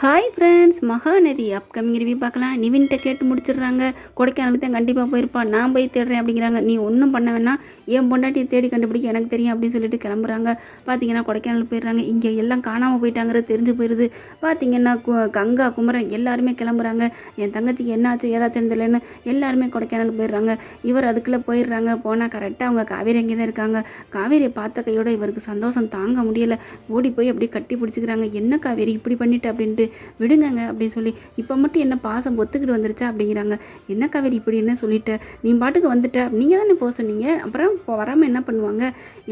Hi friends, Mahanadi upcoming review பார்க்கலாம். நிவின்கிட்ட கேட்டு முடிச்சிடுறாங்க. கொடைக்கானலுக்கு தான் கண்டிப்பாக போயிருப்பான், நான் போய் தேடுறேன் அப்படிங்கிறாங்க. நீ ஒன்றும் பண்ண வேணாம், என் பொண்டாட்டியை தேடி கண்டுபிடிக்க எனக்கு தெரியும் அப்படின்னு சொல்லிட்டு கிளம்புறாங்க. பார்த்தீங்கன்னா கொடைக்கானல் போயிடுறாங்க. இங்கே எல்லாம் காணாமல் போயிட்டாங்கிறது தெரிஞ்சு போயிடுது. பார்த்தீங்கன்னா கங்கா குமரன் எல்லாருமே கிளம்புறாங்க. என் தங்கச்சிக்கு என்னாச்சு ஏதாச்சும் தெரியலன்னு எல்லாருமே கொடைக்கானல் போயிடுறாங்க. இவர் அதுக்குள்ளே போயிடுறாங்க. போனால் கரெக்டாக அவங்க காவேரி அங்கே தான் இருக்காங்க. காவேரியை பார்த்த கையோட இவருக்கு சந்தோஷம் தாங்க முடியலை. ஓடி போய் அப்படியே கட்டி பிடிச்சிக்கிறாங்க. என்ன காவேரி இப்படி பண்ணிட்டு அப்படின்ட்டு விடுங்கங்க அப்படின்னு சொல்லி, இப்போ மட்டும் என்ன பாசம் ஒத்துக்கிட்டு வந்துருச்சா அப்படிங்கிறாங்க. என்ன காவேரி இப்படி என்ன சொல்லிட்ட, நீ பாட்டுக்கு வந்துட்ட, நீங்கள் தானே போக சொன்னீங்க, அப்புறம் இப்போ வராமல் என்ன பண்ணுவாங்க,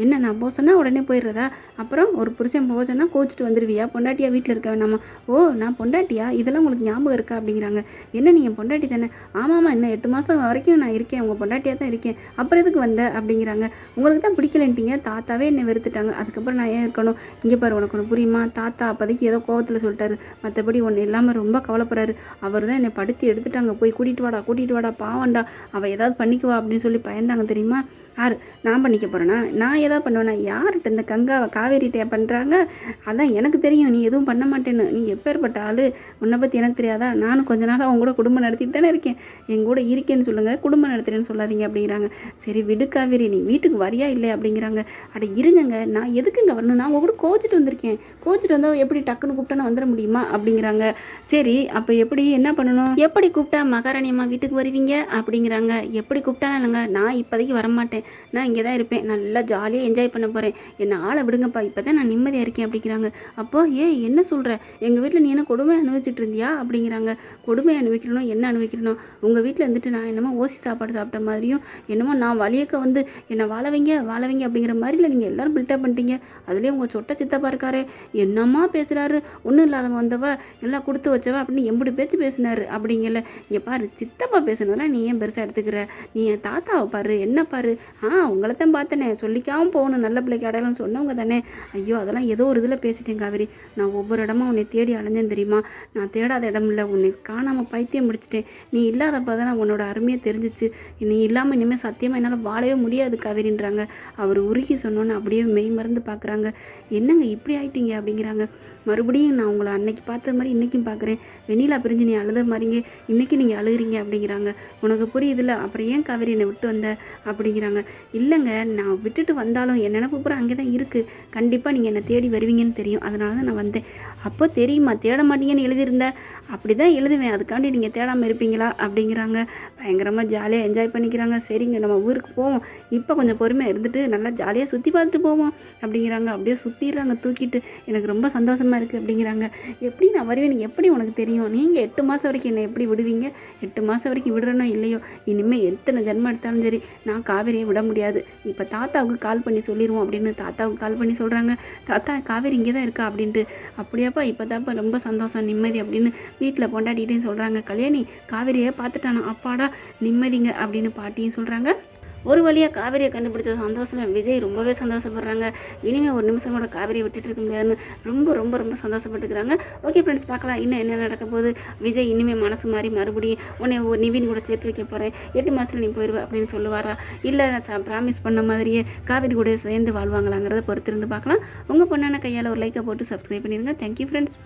என்ன நான் போக சொன்னால் உடனே போயிடுறதா, அப்புறம் ஒரு புருஷன் போக சொன்னால் கோச்சிட்டு வந்துடுவியா, பொண்டாட்டியா வீட்டில் இருக்க வேணாமா, ஓ நான் பொண்டாட்டியா, இதெல்லாம் உங்களுக்கு ஞாபகம் இருக்கா அப்படிங்கிறாங்க. என்ன நீங்கள் பொண்டாட்டி தானே, ஆமாம்மா இன்னும் 8 மாதம் வரைக்கும் நான் இருக்கேன், உங்கள் பொண்டாட்டியாக தான் இருக்கேன், அப்புறம் எதுக்கு வந்த அப்படிங்கிறாங்க. உங்களுக்கு தான் பிடிக்கலன்ட்டீங்க, தாத்தாவே என்னை வெறுத்துட்டாங்க, அதுக்கப்புறம் நான் ஏன் இருக்கணும், இங்கே பாரு உனக்கு ஒன்று புரியுமா, தாத்தா அப்போதைக்கு ஏதோ கோவத்தில் சொல்லிட்டாரு, மற்றபடி ஒன்று இல்லாமல் ரொம்ப கவலைப்படுறாரு, அவர் தான் என்னை படுத்தி எடுத்துட்டாங்க, போய் கூட்டிகிட்டு வாடா பாவண்டா, அவள் ஏதாவது பண்ணிக்குவா அப்படின்னு சொல்லி பயந்தாங்க தெரியுமா. யார் நான் பண்ணிக்க போகிறேன்னா, நான் எதாவது பண்ணுவேன்னா, யார்கிட்ட இந்த காவேரிகிட்ட பண்ணுறாங்க, அதான் எனக்கு தெரியும் நீ எதுவும் பண்ண மாட்டேன்னு, நீ எப்பேற்பட்ட ஆள், உன்னை பற்றி எனக்கு தெரியாதா, நானும் கொஞ்ச நாள் அவங்க கூட குடும்பம் நடத்திட்டு தானே இருக்கேன், என் கூட இருக்கேன்னு சொல்லுங்கள், குடும்பம் நடத்துகிறேன்னு சொல்லாதீங்க அப்படிங்கிறாங்க. சரி விடு காவேரி, நீ வீட்டுக்கு வரியா இல்லை அப்படிங்கிறாங்க. அட இருங்கங்க, நான் எதுக்குங்க வரணும், நான் உங்கள் கூட கோச்சிட்டு வந்திருக்கேன், கோச்சிட்டு வந்தால் எப்படி டக்குன்னு கூப்பிட்டா வந்துட முடியுமா அப்படிங்கிறாங்க. சரி அப்போ எப்படி என்ன பண்ணணும், எப்படி கூப்பிட்டா மகாராணி அம்மா வீட்டுக்கு வருவீங்க அப்படிங்கிறாங்க. எப்படி கூப்பிட்டாலும் இல்லைங்க, நான் இப்போதைக்கு வரமாட்டேன், நான் இங்கே தான் இருப்பேன், நல்லா ஜாலியாக என்ஜாய் பண்ண போகிறேன், என்னை ஆளை விடுங்கப்பா, இப்போ தான் நான் நிம்மதியாக இருக்கேன் அப்படிங்கிறாங்க. அப்போது ஏன் என்ன சொல்கிற, எங்கள் வீட்டில் நீ என்ன கொடுமை அனுபவிச்சுட்டு இருந்தியா அப்படிங்கிறாங்க. கொடுமை அனுபவிக்கணும், என்ன அனுபவிக்கணும், உங்கள் வீட்டில் இருந்துட்டு நான் என்னமோ ஓசி சாப்பாடு சாப்பிட்ட மாதிரியும் என்னமோ நான் வழியக்க வந்து என்னை வாழ வைங்க அப்படிங்கிற மாதிரில நீங்கள் எல்லோரும் பில்டப் பண்ணிட்டீங்க. அதுலேயும் உங்கள் சொட்ட சித்தப்பா இருக்காரு, என்னம்மா பேசுகிறாரு, ஒன்றும் இல்லாதவன் வந்தவ எல்லாம் கொடுத்து வச்சவ அப்படின்னு எம்படி பேச்சு பேசினார் அப்படிங்கல. இங்கே பாரு சித்தப்பா பேசுனதெல்லாம் நீ ஏன் பெருசாக எடுத்துக்கிற, நீ என் தாத்தாவை பாரு, என்ன பாரு, உங்களை தான் பார்த்தனே, சொல்லிக்காமல் போகணும், நல்ல பிள்ளைக்கு அடையாளம்னு சொன்னவங்க தானே. ஐயோ அதெல்லாம் ஏதோ ஒரு இதில் பேசிட்டேன் காவேரி, நான் ஒவ்வொரு இடமா உன்னை தேடி அலைஞ்சேன் தெரியுமா, நான் தேடாத இடம் இல்லை, உன்னை காணாமல் பைத்தியம் முடிச்சிட்டேன், நீ இல்லாதப்போ தான் உன்னோட அருமையை தெரிஞ்சிச்சு, நீ இல்லாமல் இனிமேல் சத்தியமாக என்னால் வாழவே முடியாது காவேரின்றாங்க. அவர் உருகி சொன்னோன்னு அப்படியே மெய் மறந்து பார்க்குறாங்க. என்னங்க இப்படி ஆயிட்டீங்க அப்படிங்கிறாங்க. மறுபடியும் நான் உங்களை அன்னைக்கு பார்த்த மாதிரி இன்றைக்கும் பார்க்குறேன், வெண்ணிலா பிரிஞ்சு நீ அழுத மாதிரிங்க இன்றைக்கி நீங்கள் அழுகிறீங்க அப்படிங்கிறாங்க. உனக்கு புரியுதில்ல, அப்புறம் ஏன் காவேரி என்னை விட்டு வந்த அப்படிங்கிறாங்க. இல்லைங்க நான் விட்டுட்டு வந்தாலும் என் நினப்பு பூரா அங்கே தான் இருக்குது, கண்டிப்பாக நீங்கள் என்னை தேடி வருவீங்கன்னு தெரியும், அதனால தான் நான் வந்தேன். அப்போ தெரியுமா தேட மாட்டீங்கன்னு எழுதியிருந்தேன், அப்படி தான் எழுதுவேன், அதுக்காண்டி நீங்கள் தேடாமல் இருப்பீங்களா அப்படிங்கிறாங்க. பயங்கரமாக ஜாலியாக என்ஜாய் பண்ணிக்கிறாங்க. சரிங்க நம்ம ஊருக்கு போவோம், இப்போ கொஞ்சம் பொறுமையாக இருந்துட்டு நல்லா ஜாலியாக சுற்றி பார்த்துட்டு போவோம் அப்படிங்கிறாங்க. அப்படியே சுற்றிடுறாங்க தூக்கிட்டு, எனக்கு ரொம்ப சந்தோஷமாக இருக்குது அப்படிங்கிறாங்க. எப்படி நான் வருவேன் எப்படி உனக்கு தெரியும், நீங்கள் 8 மாதம் வரைக்கும் என்னை எப்படி விடுவீங்க, 8 மாதம் வரைக்கும் விடுறனோ இல்லையோ, இனிமேல் எத்தனை ஜென்மம் எடுத்தாலும் சரி நான் காவேரியை விட முடியாது, இப்போ தாத்தாவுக்கு கால் பண்ணி சொல்லிடுவோம் அப்படின்னு தாத்தாவுக்கு கால் பண்ணி சொல்கிறாங்க. தாத்தா காவேரி இங்கே தான் இருக்கா அப்படின்ட்டு. அப்படியாப்பா இப்போ தான்ப்பா ரொம்ப சந்தோஷம் நிம்மதி அப்படின்னு வீட்டில் பொண்டாட்டிகிட்டையும் சொல்கிறாங்க. கல்யாணி காவேரியை பார்த்துட்டானோ, அப்பாடா நிம்மதிங்க அப்படின்னு பாட்டியும் சொல்கிறாங்க. ஒரு வழியாக காவேரியை கண்டுபிடிச்ச சந்தோஷம் விஜய் ரொம்பவே சந்தோஷப்படுறாங்க. இனிமேல் ஒரு நிமிஷம் கூட காவேரியை விட்டுட்டு இருக்க முடியாதுன்னு ரொம்ப ரொம்ப ரொம்ப சந்தோஷப்பட்டுக்கிறாங்க. ஓகே ஃப்ரெண்ட்ஸ், பார்க்கலாம் இன்னும் என்ன நடக்க போகுது. விஜய் இனிமேல் மனசு மாதிரி மறுபடியும் உன்னை ஒரு நிவின் கூட சேர்த்து வைக்க போகிறேன், 8 மாதத்தில் நீ போயிடுவ அப்படின்னு சொல்லுவாரா, இல்லை ப்ராமிஸ் பண்ண மாதிரியே காவேரி கூட சேர்ந்து வாழ்வாங்களாங்கிறத பொறுத்திருந்து பார்க்கலாம். உங்கள் பொண்ணான கையால் ஒரு லைக்கை போட்டு சப்ஸ்கிரைப் பண்ணிடுங்க. Thank you friends.